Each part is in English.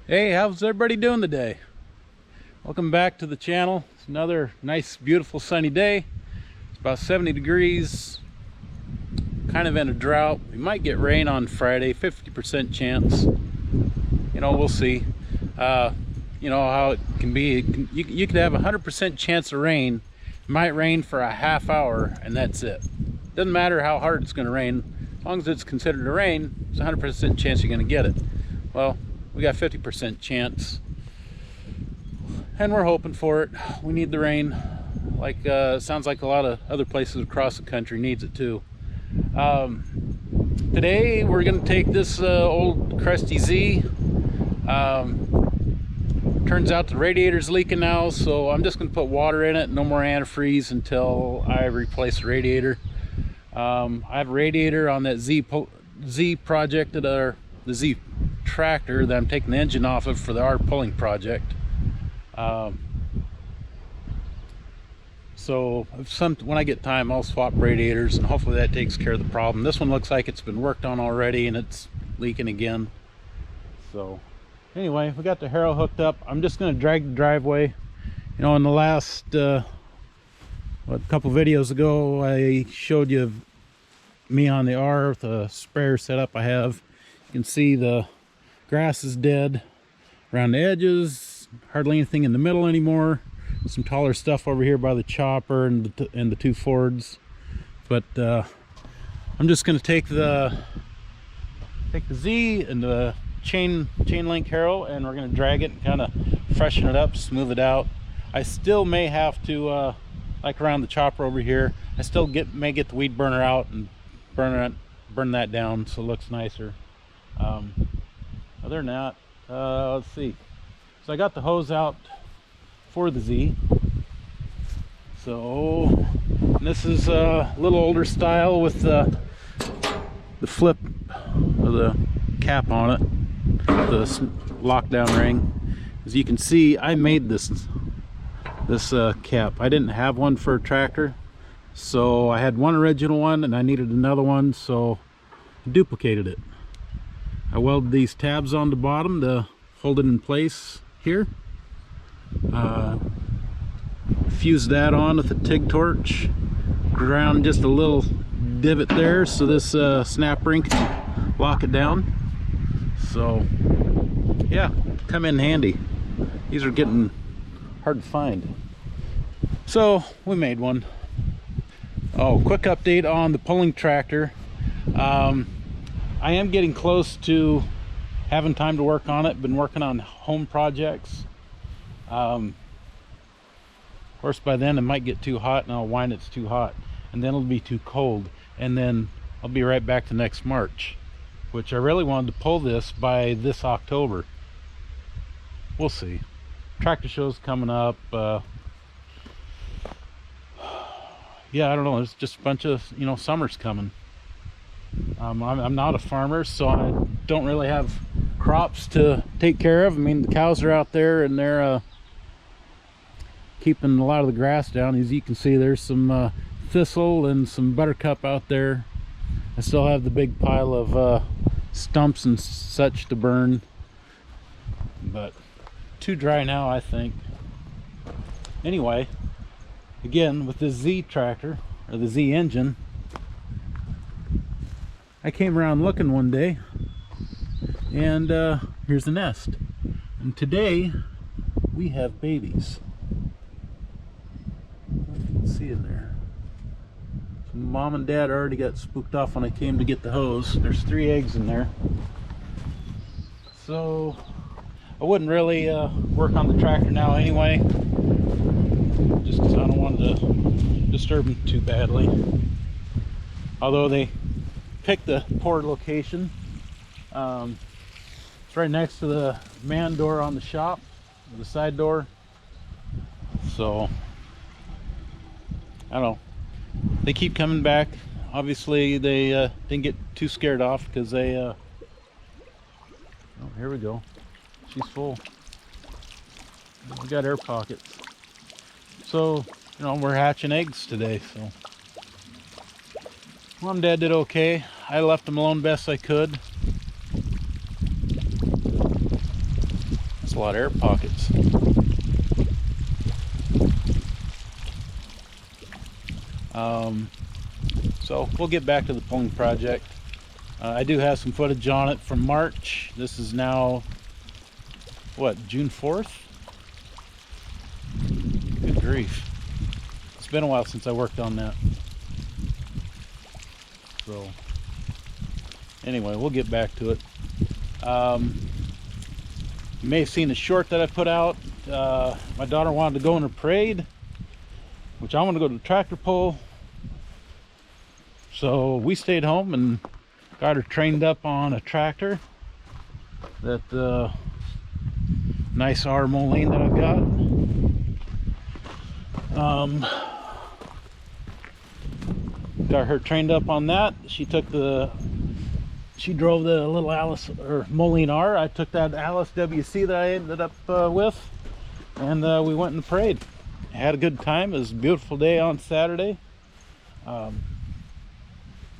Hey, how's everybody doing today? Welcome back to the channel. It's another nice, beautiful, sunny day. It's about 70 degrees, kind of in a drought. We might get rain on Friday, 50% chance. You know, we'll see. You know how it can be. You could have a 100% chance of rain. It might rain for a half hour, and that's it. Doesn't matter how hard it's going to rain. As long as it's considered a rain, it's a 100% chance you're going to get it. Well, we got 50% chance, and we're hoping for it. We need the rain. Like sounds like a lot of other places across the country needs it too. Today we're going to take this old crusty Z. Turns out the radiator's leaking now, so I'm just going to put water in it. No more antifreeze until I replace the radiator. I have a radiator on that Z project that the Z tractor that I'm taking the engine off of for the R pulling project. So when I get time, I'll swap radiators, and hopefully that takes care of the problem. This one looks like it's been worked on already, and it's leaking again. So anyway, we got the harrow hooked up. I'm just going to drag the driveway. You know, in the last a couple videos ago, I showed you me on the R with a sprayer setup I have. You can see the grass is dead around the edges, hardly anything in the middle anymore. Some taller stuff over here by the chopper and the two Fords. But I'm just going to take the Z and the chain link harrow, and we're going to drag it and kind of freshen it up, smooth it out. I still may have to like around the chopper over here, I still may get the weed burner out and burn that down so it looks nicer. Other than that, let's see. So I got the hose out for the Z. So this is a little older style with the flip of the cap on it, the lockdown ring. As you can see, I made this cap. I didn't have one for a tractor, so I had one original one and I needed another one, so I duplicated it. I welded these tabs on the bottom to hold it in place here. Fused that on with a TIG torch. Ground just a little divot there so this snap ring can lock it down. So yeah, come in handy. These are getting hard to find. So we made one. Oh, quick update on the pulling tractor. I am getting close to having time to work on it. Been working on home projects. Of course, by then it might get too hot, and I'll whine it's too hot, and then it'll be too cold, and then I'll be right back to next March, which I really wanted to pull this by this October. We'll see. Tractor show's coming up. Yeah, I don't know. There's just a bunch of, you know, summer's coming. I'm not a farmer, so I don't really have crops to take care of. I mean, the cows are out there and they're keeping a lot of the grass down. As you can see, there's some thistle and some buttercup out there. I still have the big pile of stumps and such to burn, but too dry now, I think. Anyway, again, with this Z tractor, or the Z engine, I came around looking one day, and here's the nest. And today we have babies. You can see in there. So Mom and Dad already got spooked off when I came to get the hose. There's 3 eggs in there. So I wouldn't really work on the tractor now anyway, just because I don't want to disturb them too badly. Although they picked the poor location. It's right next to the man door on the shop, the side door. So I don't know. They keep coming back. Obviously they didn't get too scared off because they oh, here we go. She's full. We got air pockets. So, you know, we're hatching eggs today, so Mom and Dad did okay. I left them alone best I could. a lot of air pockets. So we'll get back to the pulling project. I do have some footage on it from March. This is now, what, June 4th? Good grief. It's been a while since I worked on that. So, anyway, we'll get back to it. You may have seen the short that I put out. My daughter wanted to go in a parade, which I want to go to the tractor pull. So we stayed home and got her trained up on a tractor. That nice R Moline that I've got. Got her trained up on that. She drove the little Alice or Moline R. I took that Alice WC that I ended up with, and we went in the parade. Had a good time. It was a beautiful day on Saturday.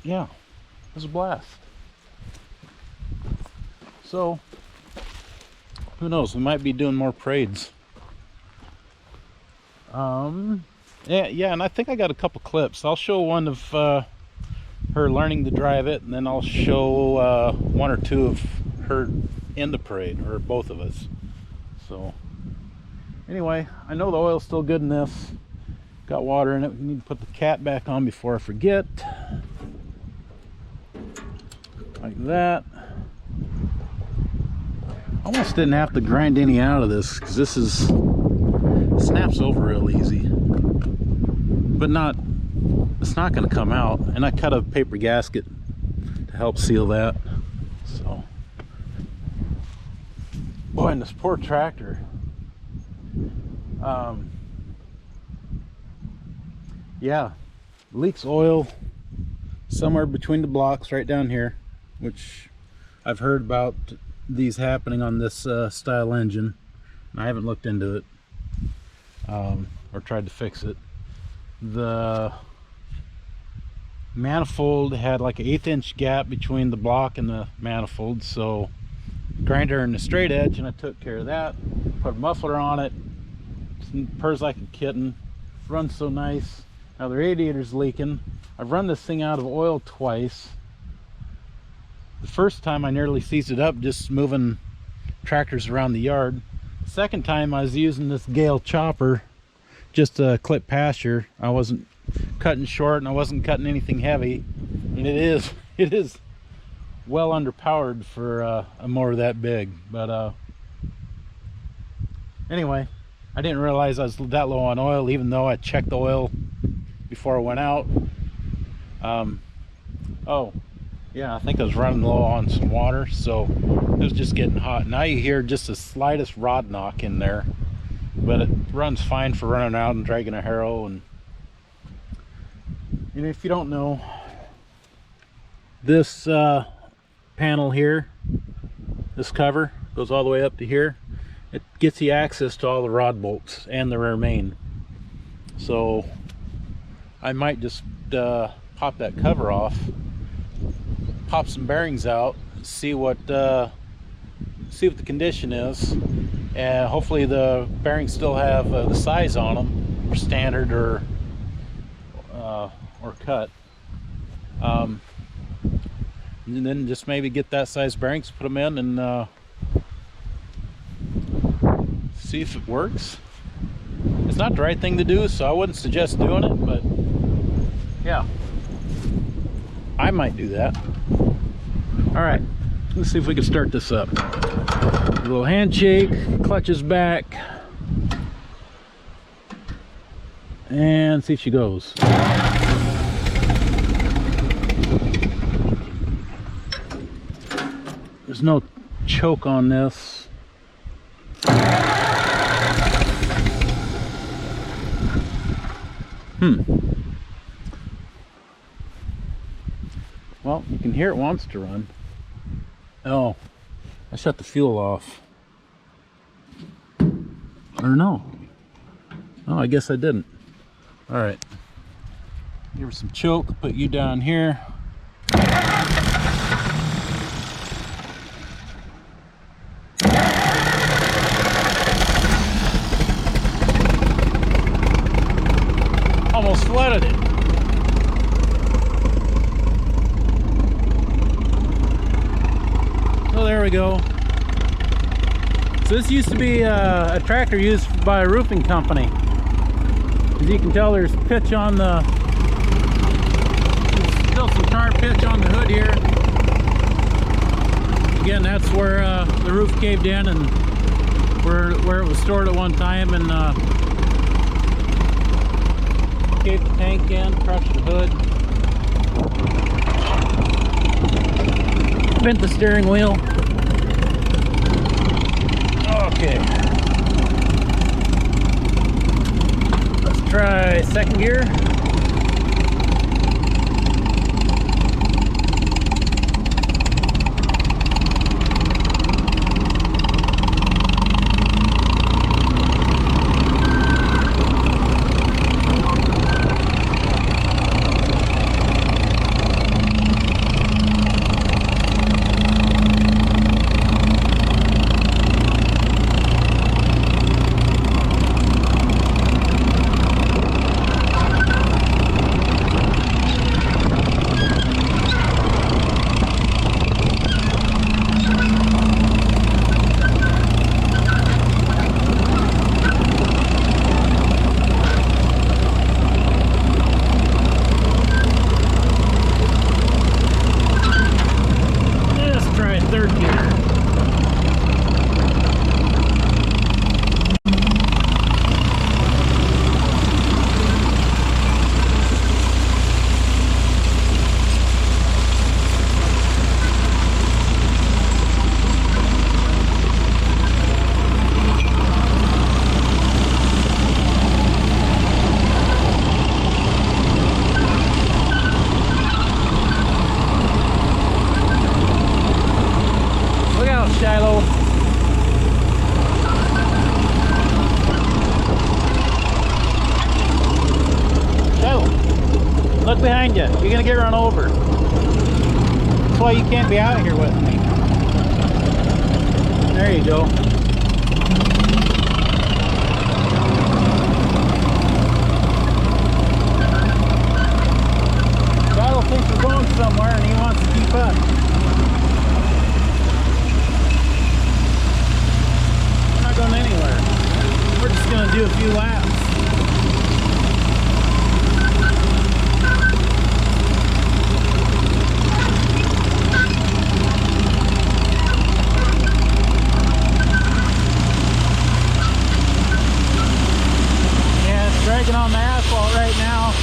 Yeah, it was a blast. So, who knows? We might be doing more parades. Yeah, and I think I got a couple clips. I'll show one of her learning to drive it, and then I'll show one or two of her in the parade, or both of us. So, anyway, I know the oil's still good in this. Got water in it. We need to put the cat back on before I forget. Like that. Almost didn't have to grind any out of this, because this snaps over real easy. But it's not going to come out. And I cut a paper gasket to help seal that. So, boy, and this poor tractor. Yeah, leaks oil somewhere between the blocks right down here, which I've heard about these happening on this style engine, and I haven't looked into it or tried to fix it. The manifold had like an 1/8 inch gap between the block and the manifold, so grinder in the straight edge, and I took care of that. Put a muffler on it. It purrs like a kitten. Runs so nice. Now the radiator's leaking. I've run this thing out of oil twice. The first time I nearly seized it up just moving tractors around the yard. The second time I was using this Gale chopper just to clip pasture. I wasn't cutting short and I wasn't cutting anything heavy. And it is well underpowered for a mower that big. But anyway, I didn't realize I was that low on oil, even though I checked the oil before I went out. Oh yeah, I think I was running low on some water, so it was just getting hot. Now you hear just the slightest rod knock in there, but it runs fine for running out and dragging a harrow. And if you don't know, this panel here, this cover goes all the way up to here. It gets you access to all the rod bolts and the rear main. So I might just pop that cover off, pop some bearings out, see what the condition is, and hopefully the bearings still have the size on them, or standard or cut. And then just maybe get that size bearings, put them in, and see if it works. It's not the right thing to do, so I wouldn't suggest doing it, but yeah, I might do that. All right, let's see if we can start this up. A little handshake, clutches back, and see if she goes. There's no choke on this. Well, you can hear it wants to run. Oh, I shut the fuel off. Or no. Oh, I guess I didn't. All right. Give her some choke, put you down here. we go. So this used to be a tractor used by a roofing company. As you can tell, there's pitch on the, there's still some tar pitch on the hood here. Again, that's where the roof caved in and where it was stored at one time, and caved the tank in, crushed the hood, bent the steering wheel. Okay, let's try second gear. Look behind you. You're gonna get run over. That's why you can't be out here with me. There you go. Shiloh thinks we're going somewhere and he wants to keep up. We're not going anywhere. We're just gonna do a few laps. Dragging on the asphalt right now.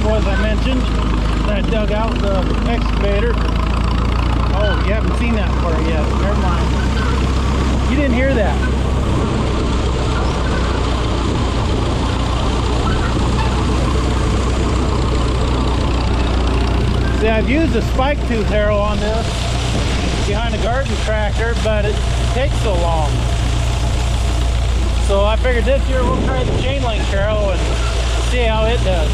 As I mentioned, that I dug out the excavator. Oh, you haven't seen that part yet. Never mind. You didn't hear that. See, I've used a spike tooth harrow on this behind a garden tractor, but it takes so long. So I figured this year we'll try the chain link harrow and see how it does.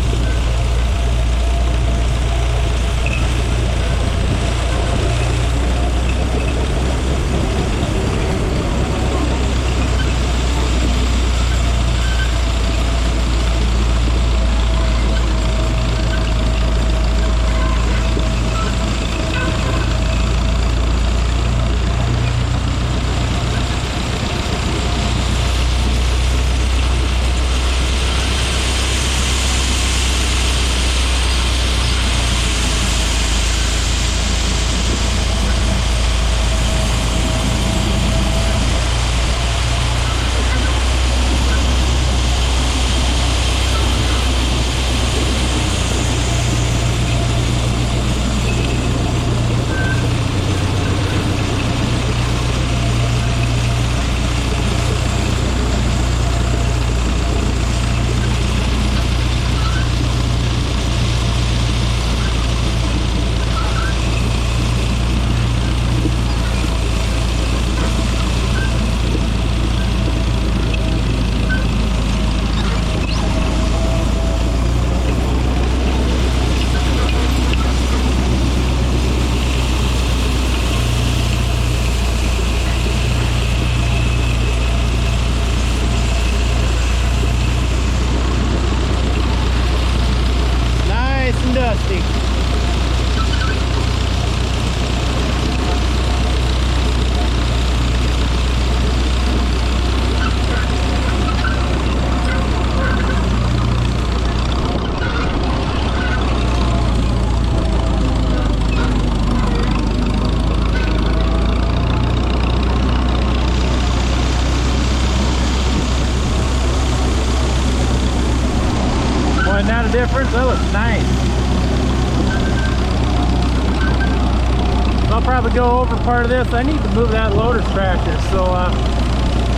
I'll probably go over part of this. I need to move that loader's tractor, so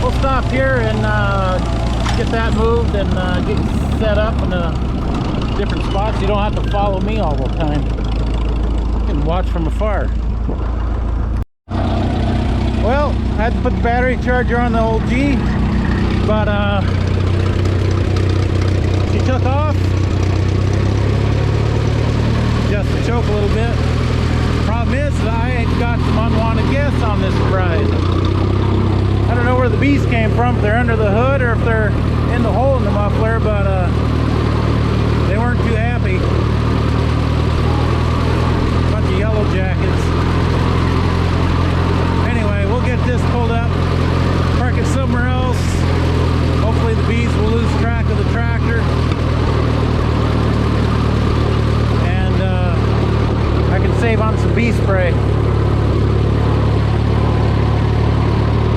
we'll stop here and get that moved and get set up in different spots. You don't have to follow me all the time. You can watch from afar. Well, I had to put the battery charger on the old G, but she took off. Just to choke a little bit. Problem is that I ain't got some unwanted guests on this ride. I don't know where the bees came from, if they're under the hood or if they're in the hole in the muffler, but they weren't too happy. Bunch of yellow jackets. Anyway, we'll get this pulled up, park it somewhere else. Hopefully the bees will lose track of the tractor. I can save on some bee spray.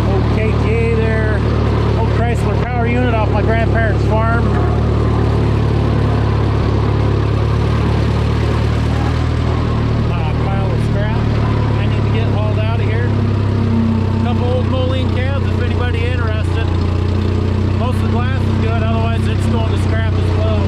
Old KTA there. Old Chrysler power unit off my grandparents' farm. Pile of scrap I need to get hauled out of here. A couple old Moline cabs if anybody interested. Most of the glass is good, otherwise it's going to scrap as well.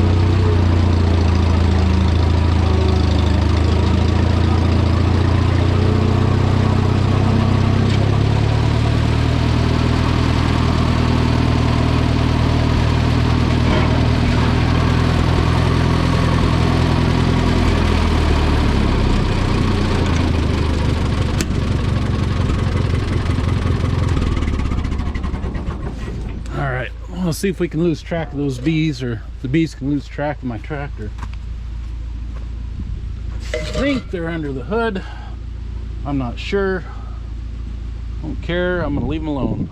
Let's see if we can lose track of those bees, or the bees can lose track of my tractor. I think they're under the hood. I'm not sure. Don't care. I'm gonna leave them alone.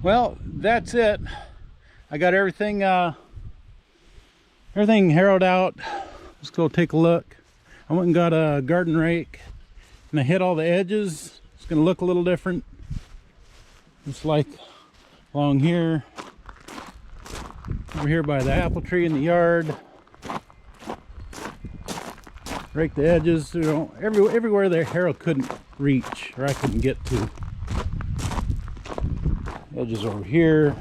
Well, that's it. I got everything harrowed out. Let's go take a look. I went and got a garden rake and I hit all the edges. It's gonna look a little different. Just like along here, over here by the apple tree in the yard. Rake the edges, you know, everywhere the harrow couldn't reach or I couldn't get to. Edges over here,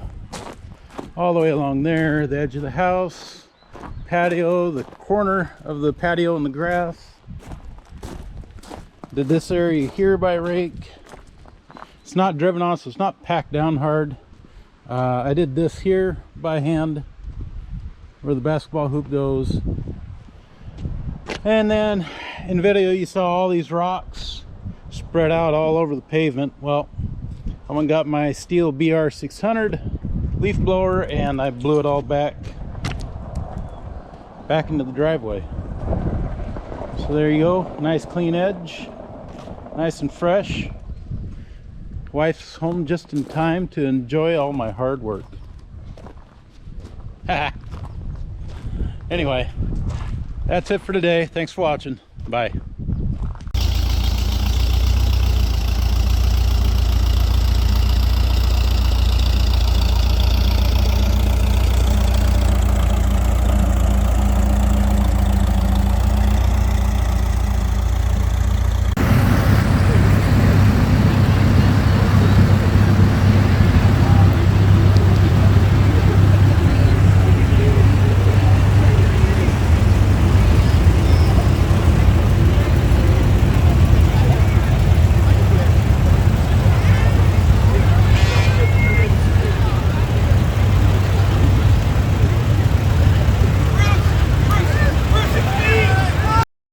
all the way along there, the edge of the house, patio, the corner of the patio and the grass. Did this area here by rake. It's not driven on, so it's not packed down hard. I did this here by hand where the basketball hoop goes. And then in video you saw all these rocks spread out all over the pavement. Well, I went and got my steel BR600 leaf blower and I blew it all back into the driveway. So there you go, nice clean edge, nice and fresh. Wife's home just in time to enjoy all my hard work. Anyway, that's it for today. Thanks for watching. Bye.